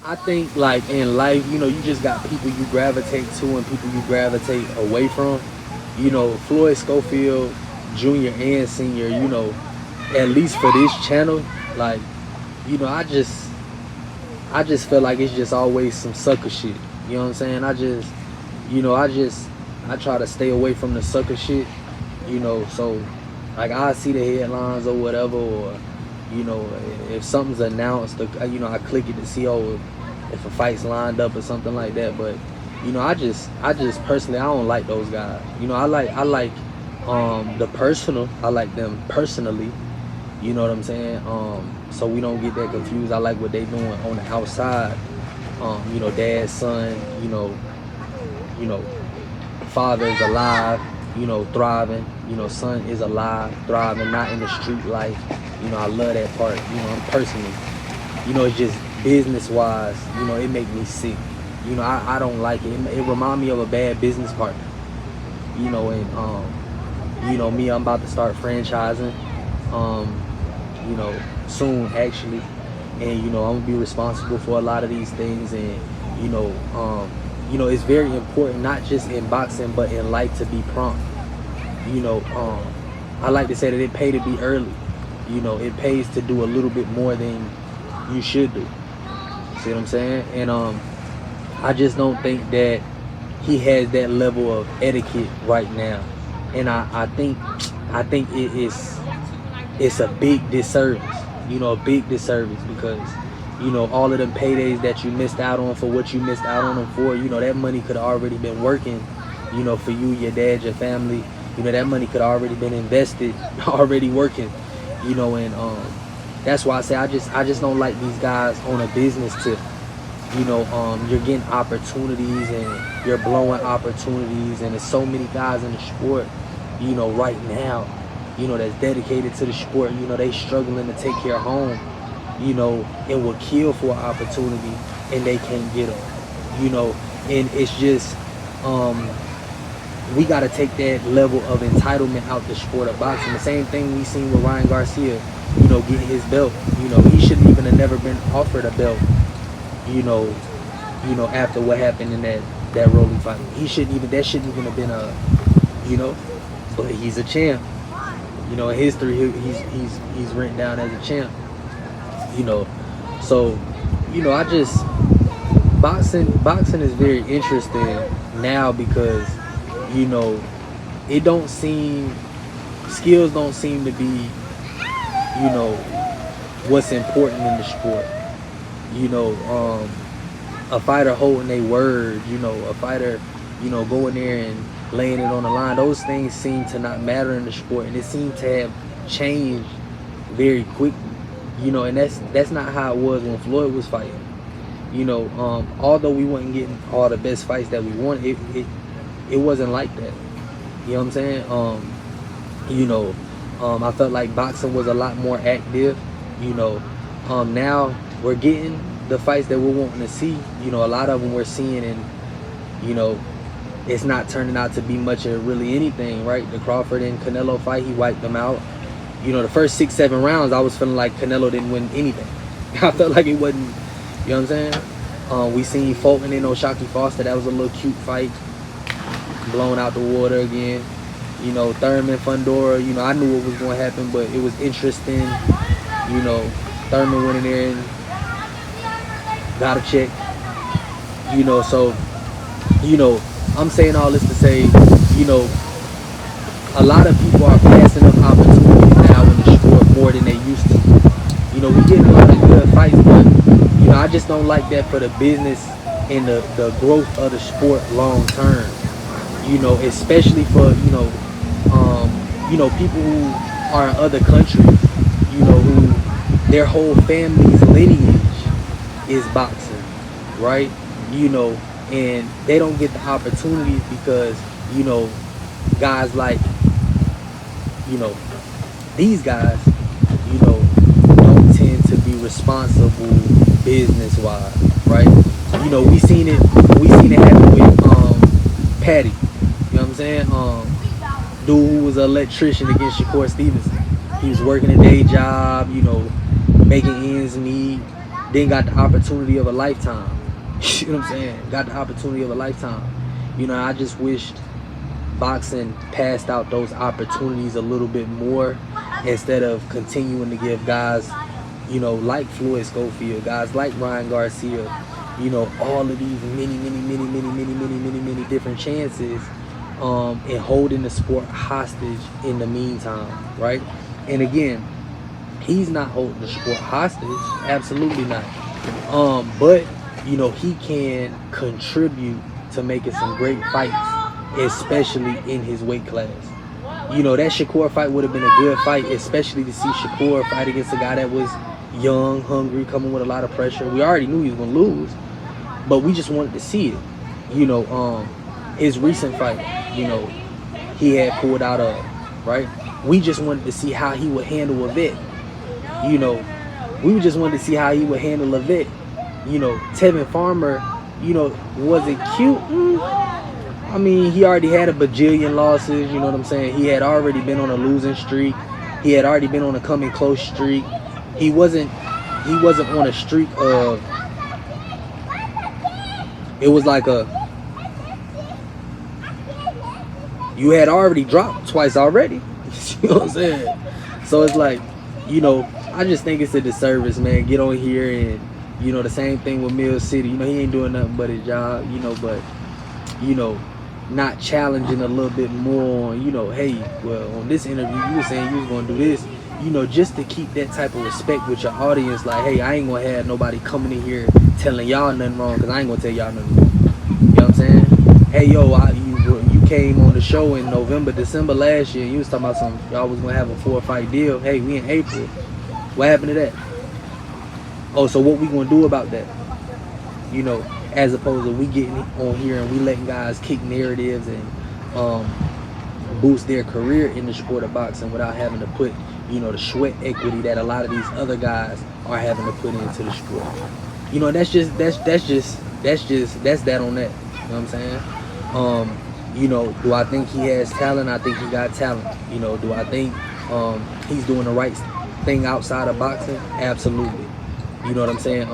I think like in life, you just got people you gravitate to and people you gravitate away from. Floyd Schofield, junior and senior, at least for this channel, like, I just feel like it's just always some sucker shit. You know what I'm saying? I try to stay away from the sucker shit, so like I see the headlines or whatever, or if something's announced, I click it to see, if a fight's lined up or something like that. But I just personally, I don't like those guys. I like the personal. I like them personally. You know what I'm saying? So we don't get that confused. I like what they doing on the outside. Dad, son. You know, father is alive. Thriving. Son is alive, thriving, not in the street life. I love that part. Personally. It's just business wise. It make me sick. I don't like it. It remind me of a bad business partner. And me, I'm about to start franchising. Soon actually, and I'm gonna be responsible for a lot of these things, and it's very important, not just in boxing but in life, to be prompt. I like to say that it pays to be early. It pays to do a little bit more than you should do. See what I'm saying? And I just don't think that he has that level of etiquette right now, and I think it's a big disservice. A big disservice, because all of them paydays that you missed out on for what you missed out on them for, that money could have already been working, for you, your dad, your family. That money could have already been invested, already working, and that's why I say I just don't like these guys on a business tip. You're getting opportunities and you're blowing opportunities, and there's so many guys in the sport, right now, that's dedicated to the sport. They struggling to take care of home, and will kill for an opportunity, and they can't get them, and it's just, we got to take that level of entitlement out the sport of boxing. The same thing we seen with Ryan Garcia, getting his belt. He shouldn't even have never been offered a belt, after what happened in that Rolly fight. That shouldn't even have been but he's a champ. In history, he's written down as a champ. So, I just, boxing is very interesting now, because, it don't seem, skills don't seem to be, what's important in the sport. A fighter holding their word, a fighter, going there and laying it on the line. Those things seem to not matter in the sport, and it seems to have changed very quickly. And that's not how it was when Floyd was fighting. Although we wasn't getting all the best fights that we wanted, it wasn't like that. You know what I'm saying? I felt like boxing was a lot more active. Now we're getting the fights that we're wanting to see. A lot of them we're seeing, and it's not turning out to be much of really anything, right? The Crawford and Canelo fight, he wiped them out. The first 6-7 rounds, I was feeling like Canelo didn't win anything. I felt like it wasn't, you know what I'm saying? We seen Fulton and O'Shaquie Foster. That was a little cute fight, blown out the water again. Thurman, Fundora, I knew what was going to happen, but it was interesting. Thurman went in there and got a check. So, I'm saying all this to say, a lot of people are passing up opportunities now in the sport more than they used to. We getting a lot of good fights, but, I just don't like that for the business and the growth of the sport long term. Especially for, people who are in other countries, who their whole family's lineage is boxing, right? And they don't get the opportunities because, guys like, these guys, don't tend to be responsible business-wise, right? We seen it happen with Patty. You know what I'm saying? Dude who was an electrician against Shakur Stevenson. He was working a day job, making ends meet, then got the opportunity of a lifetime. You know what I'm saying? Got the opportunity of a lifetime. You know, I just wished boxing passed out those opportunities a little bit more, instead of continuing to give guys, you know, like Floyd Schofield, guys like Ryan Garcia, you know, all of these many different chances, and holding the sport hostage in the meantime, right? And again, he's not holding the sport hostage, absolutely not. But you know, he can contribute to making some great fights, especially in his weight class. You know, that Shakur fight would have been a good fight, especially to see Shakur fight against a guy that was young, hungry, coming with a lot of pressure. We already knew he was gonna lose, but we just wanted to see it. You know, his recent fight, you know, he had pulled out of, right? We just wanted to see how he would handle a vet. You know, we just wanted to see how he would handle a vet. You know, Tevin Farmer, you know, was it cute? I mean, he already had a bajillion losses, you know what I'm saying? He had already been on a losing streak. He had already been on a coming close streak. He wasn't on a streak of, it was like you had already dropped twice already. You know what I'm saying? So it's like, you know, I just think it's a disservice, man. Get on here and, you know, the same thing with Mill City. You know, he ain't doing nothing but his job, you know, but, you know, not challenging a little bit more on, you know, hey, well, on this interview, you were saying you was going to do this, you know, just to keep that type of respect with your audience. Like, hey, I ain't going to have nobody coming in here telling y'all nothing wrong, because I ain't going to tell y'all nothing wrong. You know what I'm saying? Hey, yo, you came on the show in November, December last year, and you was talking about something, y'all was going to have a 4-fight deal. Hey, we in April. What happened to that? Oh, so what we going to do about that? You know, as opposed to we getting on here and we letting guys kick narratives and boost their career in the sport of boxing without having to put, you know, the sweat equity that a lot of these other guys are having to put into the sport. You know, that's that on that. You know what I'm saying? You know, do I think he has talent? I think he got talent. You know, do I think he's doing the right thing outside of boxing? Absolutely. You know what I'm saying?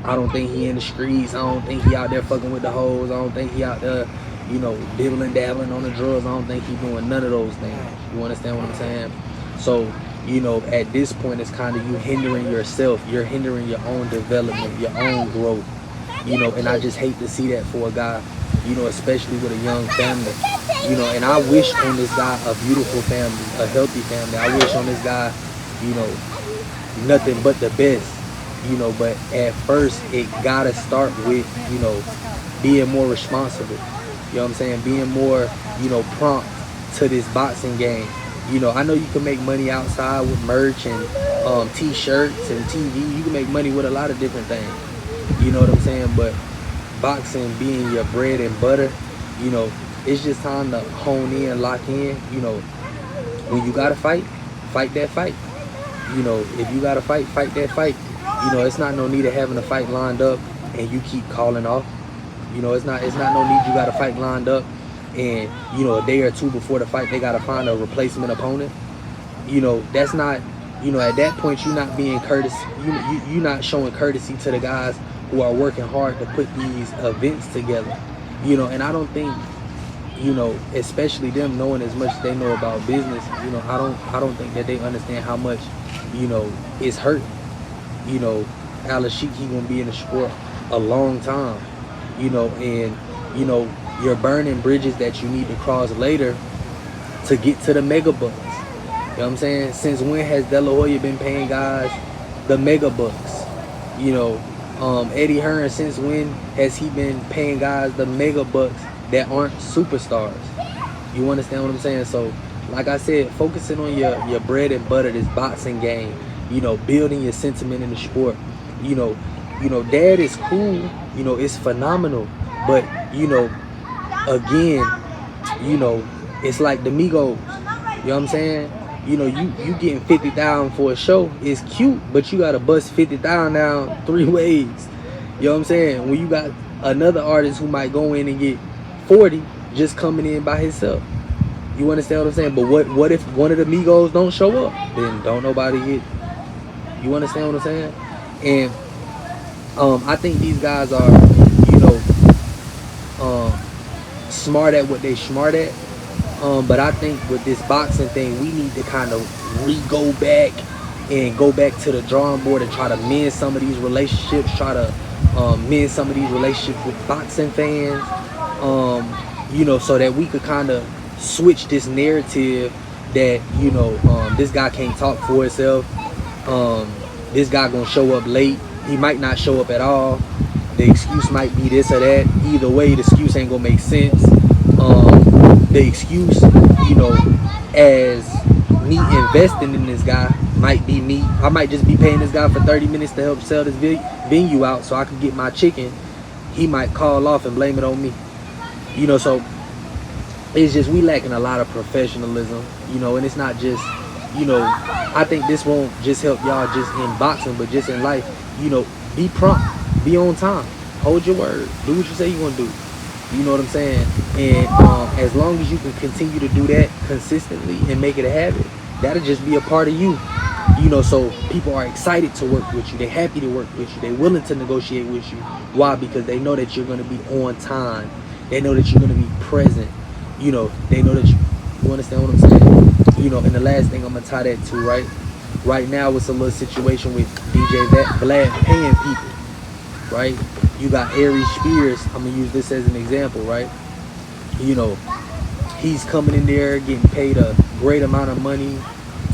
I don't think he in the streets. I don't think he out there fucking with the hoes. I don't think he out there, you know, dibbling, dabbling on the drugs. I don't think he doing none of those things. You understand what I'm saying? So, you know, at this point, it's kind of you hindering yourself. You're hindering your own development, your own growth. You know, and I just hate to see that for a guy, you know, especially with a young family. You know, and I wish on this guy a beautiful family, a healthy family. I wish on this guy, you know, nothing but the best. You know, but at first it gotta start with, you know, being more responsible. You know what I'm saying? Being more, you know, prompt to this boxing game. You know, I know you can make money outside with merch and t-shirts and TV. You can make money with a lot of different things. You know what I'm saying? But boxing being your bread and butter, you know, it's just time to hone in, lock in. You know, when you gotta fight that fight. You know, if you gotta fight that fight. You know, it's not no need of having a fight lined up and you keep calling off. You know, it's not no need you got a fight lined up and, you know, a day or two before the fight they got to find a replacement opponent. You know, that's not, you know, at that point you're not being courteous. You're not showing courtesy to the guys who are working hard to put these events together. You know, and I don't think, you know, especially them knowing as much as they know about business, you know, I don't think that they understand how much, you know, it's hurting. You know, Al-Ashik, he gonna be in the sport a long time, you know, and, you know, you're burning bridges that you need to cross later to get to the mega bucks. You know what I'm saying? Since when has De La Hoya been paying guys the mega bucks? You know, Eddie Hearn, since when has he been paying guys the mega bucks that aren't superstars? You understand what I'm saying? So, like I said, focusing on your bread and butter, this boxing game, you know, building your sentiment in the sport. You know, dad is cool, you know, it's phenomenal. But, you know, again, you know, it's like the Migos. You know what I'm saying? You know, you getting 50,000 for a show is cute, but you gotta bust 50,000 down 3 ways. You know what I'm saying? When you got another artist who might go in and get 40 just coming in by himself. You understand what I'm saying? But what if one of the Migos don't show up? Then don't nobody get. You understand what I'm saying? And I think these guys are, you know, smart at what they smart at. But I think with this boxing thing, we need to kind of go back and go back to the drawing board and try to mend some of these relationships, try to mend some of these relationships with boxing fans, so that we could kind of switch this narrative that, this guy can't talk for himself. This guy gonna show up late. He might not show up at all. The excuse might be this or that. Either way, the excuse ain't gonna make sense. The excuse, as me investing in this guy might be me. I might just be paying this guy for 30 minutes to help sell this venue out so I can get my chicken. He might call off and blame it on me. So it's just we lacking a lot of professionalism, and it's not just, I think this won't just help y'all just in boxing, but just in life, be prompt, be on time, hold your word, do what you say you're gonna do. You know what I'm saying? And as long as you can continue to do that consistently and make it a habit, that'll just be a part of you. So people are excited to work with you. They're happy to work with you. They're willing to negotiate with you. Why? Because they know that you're going to be on time. They know that you're going to be present. They know that you understand what I'm saying? And the last thing I'm going to tie that to, right? Right now, it's a little situation with DJ Vlad paying people, right? You got Aries Spears. I'm gonna use this as an example, right? He's coming in there getting paid a great amount of money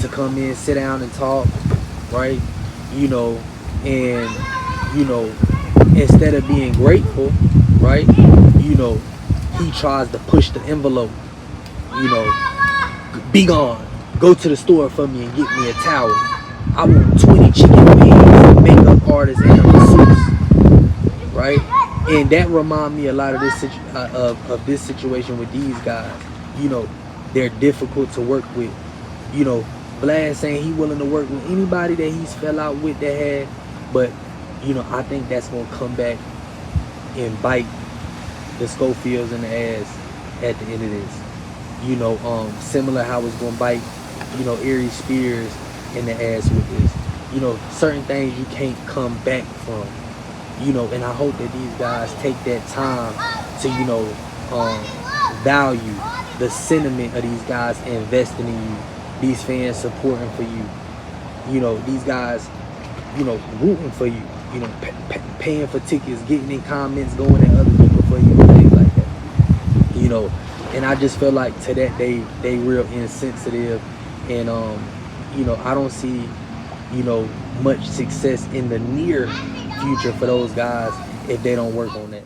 to come in, sit down and talk, right? And instead of being grateful, right? He tries to push the envelope. Be gone. Go to the store for me and get me a towel. I want 20 chicken wings, a makeup artist, and a masseuse. Right, and that remind me a lot of this of this situation with these guys. They're difficult to work with. Vlad saying he willing to work with anybody that he's fell out with that had, but I think that's gonna come back and bite the Schofields in the ass at the end of this. Similar how it's gonna bite, Aries Spears in the ass with this. Certain things you can't come back from. And I hope that these guys take that time to, value the sentiment of these guys investing in you, these fans supporting for you, these guys, rooting for you, paying for tickets, getting in comments, going at other people for you, things like that. And I just feel like to that they real insensitive, and I don't see, much success in the near future for those guys if they don't work on that.